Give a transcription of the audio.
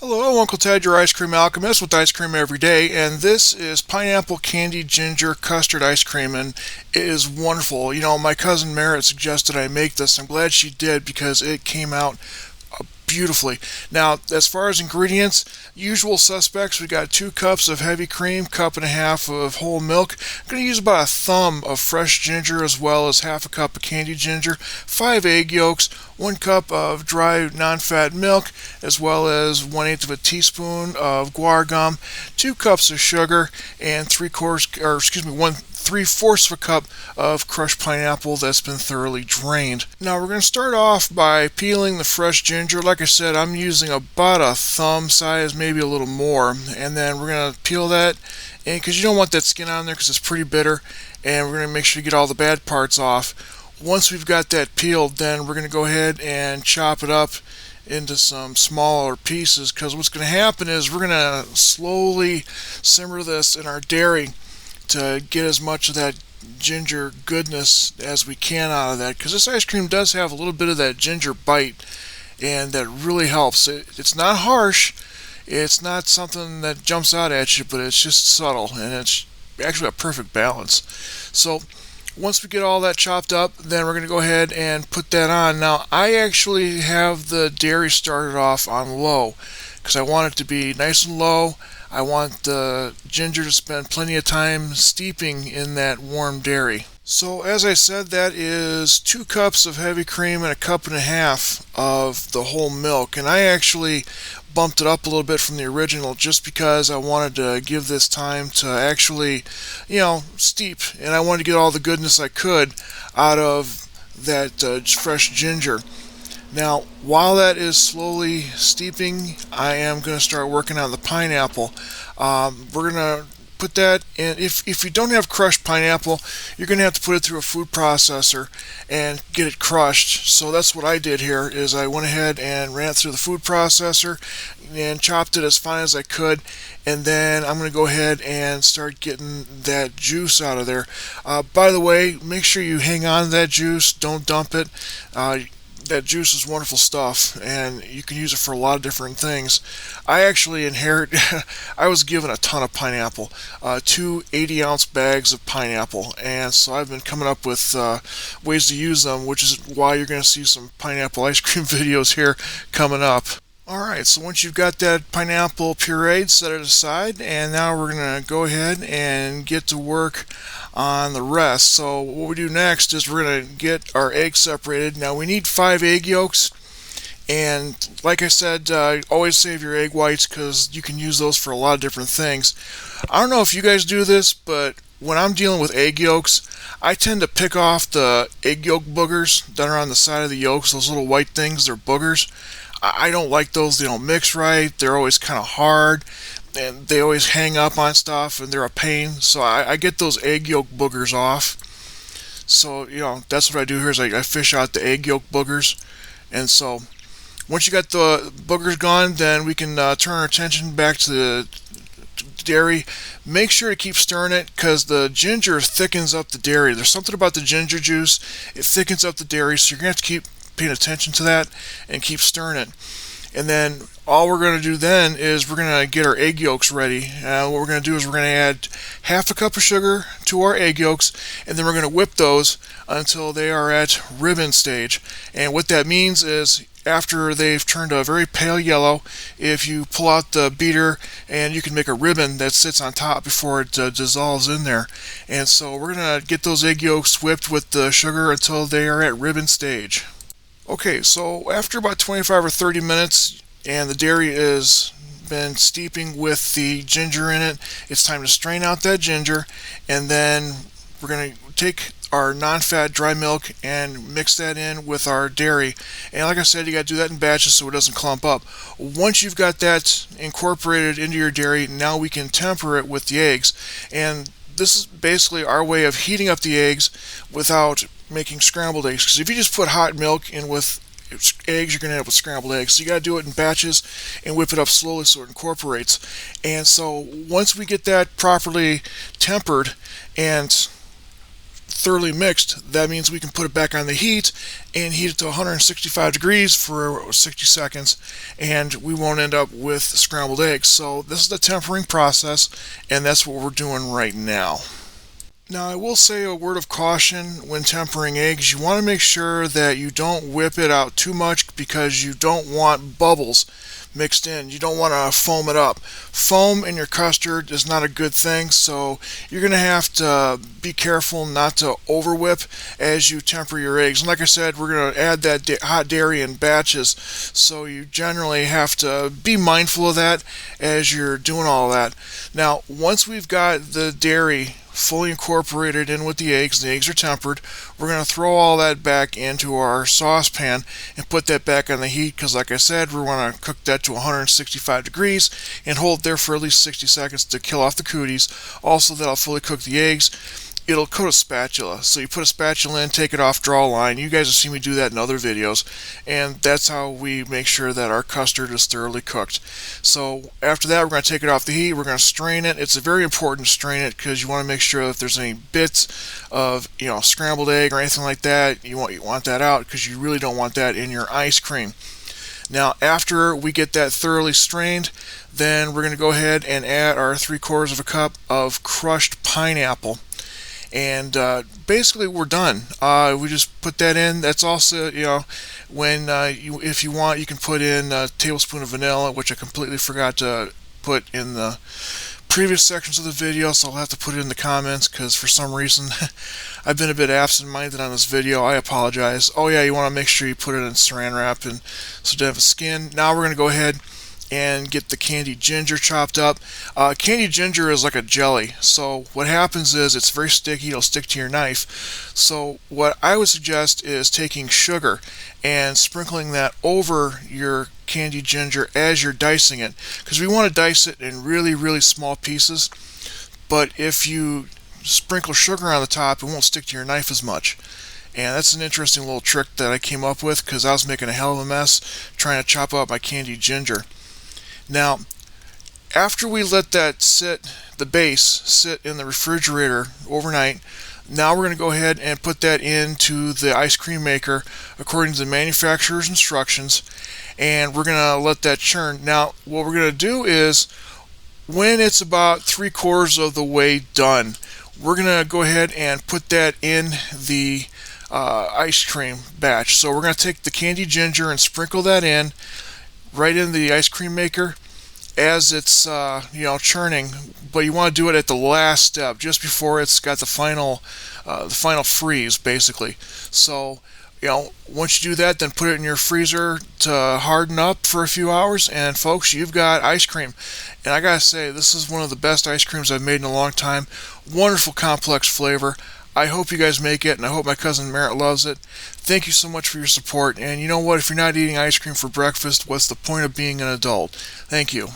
Hello, Uncle Ted, your ice cream alchemist with ice cream every day, and this is pineapple candied ginger custard ice cream, and it is wonderful. You know, my cousin Merritt suggested I make this. I'm glad she did because it came out beautifully. Now, as far as ingredients, usual suspects, we got 2 cups of heavy cream, cup and a half of whole milk. I'm going to use about a thumb of fresh ginger as well as half a cup of candied ginger, 5 egg yolks, 1 cup of dry non-fat milk, as well as 1/8 of a teaspoon of guar gum, 2 cups of sugar, and 3/4 of a cup of crushed pineapple that's been thoroughly drained. Now we're going to start off by peeling the fresh ginger. Like I said, I'm using about a thumb size, maybe a little more, and then we're going to peel that, and because you don't want that skin on there because it's pretty bitter, and we're going to make sure you get all the bad parts off. Once we've got that peeled, then we're going to go ahead and chop it up into some smaller pieces, because what's going to happen is we're going to slowly simmer this in our dairy to get as much of that ginger goodness as we can out of that, because this ice cream does have a little bit of that ginger bite, and that really helps. It's not harsh, it's not something that jumps out at you, but it's just subtle, and it's actually a perfect balance. So once we get all that chopped up, then we're going to go ahead and put that on. Now, I actually have the dairy started off on low because I want it to be nice and low. I want the ginger to spend plenty of time steeping in that warm dairy. So as I said, that is 2 cups of heavy cream and a cup and a half of the whole milk. And I actually bumped it up a little bit from the original just because I wanted to give this time to actually, steep. And I wanted to get all the goodness I could out of that fresh ginger. Now, while that is slowly steeping, I am going to start working on the pineapple. We're going to put that in. If you don't have crushed pineapple, you're going to have to put it through a food processor and get it crushed. So that's what I did here, is I went ahead and ran it through the food processor and chopped it as fine as I could, and then I'm going to go ahead and start getting that juice out of there. By the way, make sure you hang on to that juice, don't dump it. That juice is wonderful stuff, and you can use it for a lot of different things. I actually I was given a ton of pineapple, 2 80-ounce bags of pineapple, and so I've been coming up with ways to use them, which is why you're going to see some pineapple ice cream videos here coming up. Alright, so once you've got that pineapple pureed, set it aside, and now we're going to go ahead and get to work on the rest. So what we do next is we're going to get our eggs separated. Now we need 5 egg yolks, and like I said, always save your egg whites because you can use those for a lot of different things. I don't know if you guys do this, but when I'm dealing with egg yolks, I tend to pick off the egg yolk boogers that are on the side of the yolks, those little white things, they're boogers. I don't like those. They don't mix right. They're always kind of hard, and they always hang up on stuff, and they're a pain. So I get those egg yolk boogers off. So, that's what I do here is I fish out the egg yolk boogers. And so once you got the boogers gone, then we can turn our attention back to the dairy. Make sure to keep stirring it because the ginger thickens up the dairy. There's something about the ginger juice. It thickens up the dairy, so you're going to have to keep paying attention to that and keep stirring it. And then all we're going to do then is we're going to get our egg yolks ready. What we're going to do is we're going to add half a cup of sugar to our egg yolks, and then we're going to whip those until they are at ribbon stage. And what that means is after they've turned a very pale yellow, if you pull out the beater, and you can make a ribbon that sits on top before it dissolves in there. And so we're going to get those egg yolks whipped with the sugar until they are at ribbon stage. Okay, so after about 25 or 30 minutes and the dairy has been steeping with the ginger in it, it's time to strain out that ginger, and then we're going to take our non-fat dry milk and mix that in with our dairy. And like I said, you got to do that in batches so it doesn't clump up. Once you've got that incorporated into your dairy, now we can temper it with the eggs. And this is basically our way of heating up the eggs without making scrambled eggs, because if you just put hot milk in with eggs, you're going to end up with scrambled eggs. So you got to do it in batches and whip it up slowly so it incorporates. And so once we get that properly tempered and thoroughly mixed, that means we can put it back on the heat and heat it to 165 degrees for 60 seconds, and we won't end up with scrambled eggs. So this is the tempering process, and that's what we're doing right now. Now, I will say a word of caution when tempering eggs. You want to make sure that you don't whip it out too much because you don't want bubbles mixed in. You don't want to foam it up. Foam in your custard is not a good thing, so you're going to have to be careful not to over whip as you temper your eggs. And like I said, we're going to add that hot dairy in batches, so you generally have to be mindful of that as you're doing all that. Now, once we've got the dairy fully incorporated in with the eggs are tempered, we're going to throw all that back into our saucepan and put that back on the heat, because like I said, we're going to cook that to 165 degrees and hold it there for at least 60 seconds to kill off the cooties. Also, that'll fully cook the eggs. It'll coat a spatula, so you put a spatula in, take it off, draw a line. You guys have seen me do that in other videos, and that's how we make sure that our custard is thoroughly cooked. So after that, we're going to take it off the heat. We're going to strain it. It's very important to strain it because you want to make sure that if there's any bits of scrambled egg or anything like that, you want that out, because you really don't want that in your ice cream. Now, after we get that thoroughly strained, then we're going to go ahead and add our 3/4 of a cup of crushed pineapple. And basically we're done. We just put that in. That's also, when if you want, you can put in a tablespoon of vanilla, which I completely forgot to put in the previous sections of the video, so I'll have to put it in the comments because for some reason I've been a bit absent-minded on this video. I apologize. Oh yeah, you want to make sure you put it in saran wrap and so it doesn't have a skin. Now we're going to go ahead and get the candied ginger chopped up. Candied ginger is like a jelly, so what happens is it's very sticky. It'll stick to your knife. So what I would suggest is taking sugar and sprinkling that over your candied ginger as you're dicing it, because we want to dice it in really, really small pieces. But if you sprinkle sugar on the top, it won't stick to your knife as much. And that's an interesting little trick that I came up with, because I was making a hell of a mess trying to chop up my candied ginger. Now, after we let that the base sit in the refrigerator overnight, now we're going to go ahead and put that into the ice cream maker according to the manufacturer's instructions, and we're going to let that churn. Now, what we're going to do is, when it's about 3/4 of the way done, we're going to go ahead and put that in the ice cream batch. So we're going to take the candied ginger and sprinkle that in right in the ice cream maker as it's churning, but you want to do it at the last step, just before it's got the final freeze, basically. So once you do that, then put it in your freezer to harden up for a few hours, and folks, you've got ice cream. And I gotta say, this is one of the best ice creams I've made in a long time. Wonderful, complex flavor. I hope you guys make it, and I hope my cousin Merritt loves it. Thank you so much for your support. And you know what? If you're not eating ice cream for breakfast, what's the point of being an adult? Thank you.